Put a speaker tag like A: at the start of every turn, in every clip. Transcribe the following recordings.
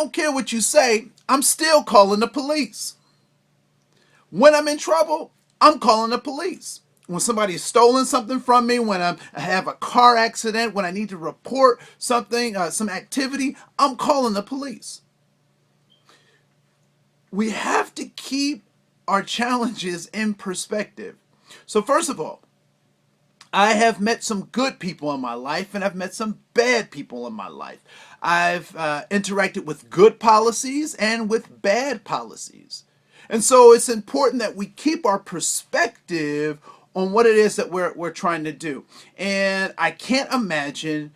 A: don't care what you say, I'm still calling the police. When I'm in trouble, I'm calling the police. When somebody's stolen something from me, when I have a car accident, when I need to report something, some activity, I'm calling the police. We have to keep our challenges in perspective. So first of all, I have met some good people in my life and I've met some bad people in my life. I've interacted with good policies and with bad policies. And so it's important that we keep our perspective on what it is that we're trying to do. And I can't imagine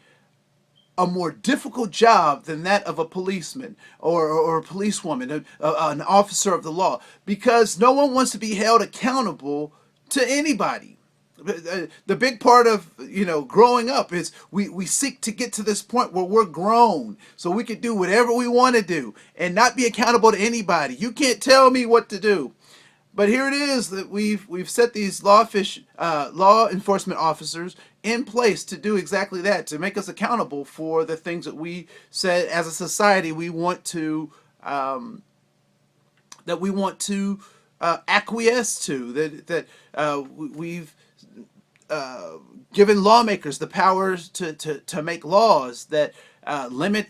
A: a more difficult job than that of a policeman or a policewoman, an officer of the law, because no one wants to be held accountable to anybody. The big part of growing up is we seek to get to this point where we're grown so we can do whatever we want to do and not be accountable to anybody. You can't tell me what to do. But here it is that we've set these law enforcement officers in place to do exactly that, to make us accountable for the things that we said as a society we want to acquiesce to. We've given lawmakers the powers to make laws that limit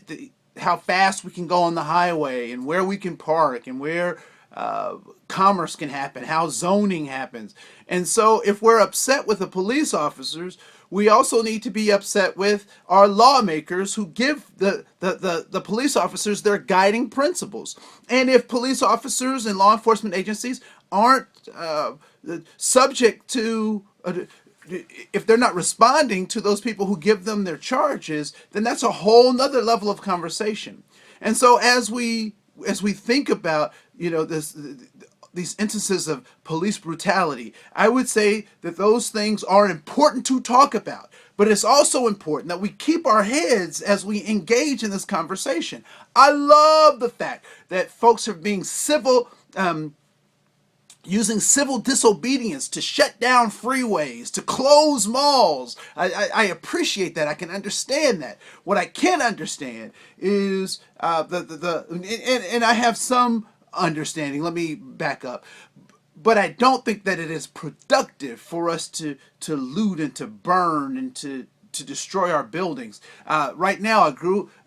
A: how fast we can go on the highway and where we can park and where commerce can happen, how zoning happens. And so if we're upset with the police officers, we also need to be upset with our lawmakers who give the police officers their guiding principles. And if police officers and law enforcement agencies aren't subject to if they're not responding to those people who give them their charges, then that's a whole nother level of conversation. And so as we think about these instances of police brutality, I would say that those things are important to talk about. But it's also important that we keep our heads as we engage in this conversation. I love the fact that folks are being civil, using civil disobedience to shut down freeways, to close malls. I appreciate that. I can understand that. What I can't understand is and I have some understanding. Let me back up. But I don't think that it is productive for us to loot and to burn and to destroy our buildings. Right now,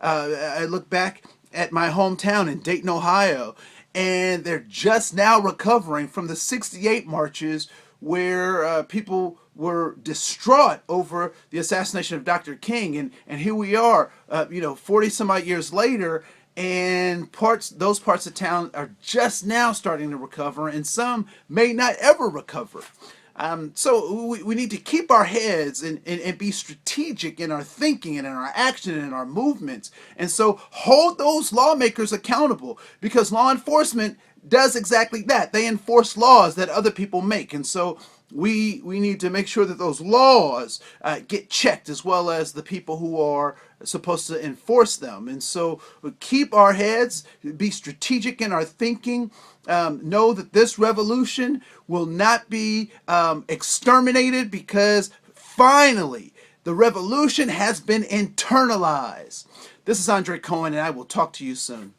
A: I look back at my hometown in Dayton, Ohio, and they're just now recovering from the '68 marches where people were distraught over the assassination of Dr. King. And here we are, 40 some odd years later, and those parts of town are just now starting to recover, and some may not ever recover. So we need to keep our heads and be strategic in our thinking and in our action and in our movements. And so hold those lawmakers accountable, because law enforcement does exactly that. They enforce laws that other people make. And so we need to make sure that those laws get checked, as well as the people who are supposed to enforce them. And so keep our heads, be strategic in our thinking, know that this revolution will not be exterminated, because finally the revolution has been internalized. This is Andre Cohen, and I will talk to you soon.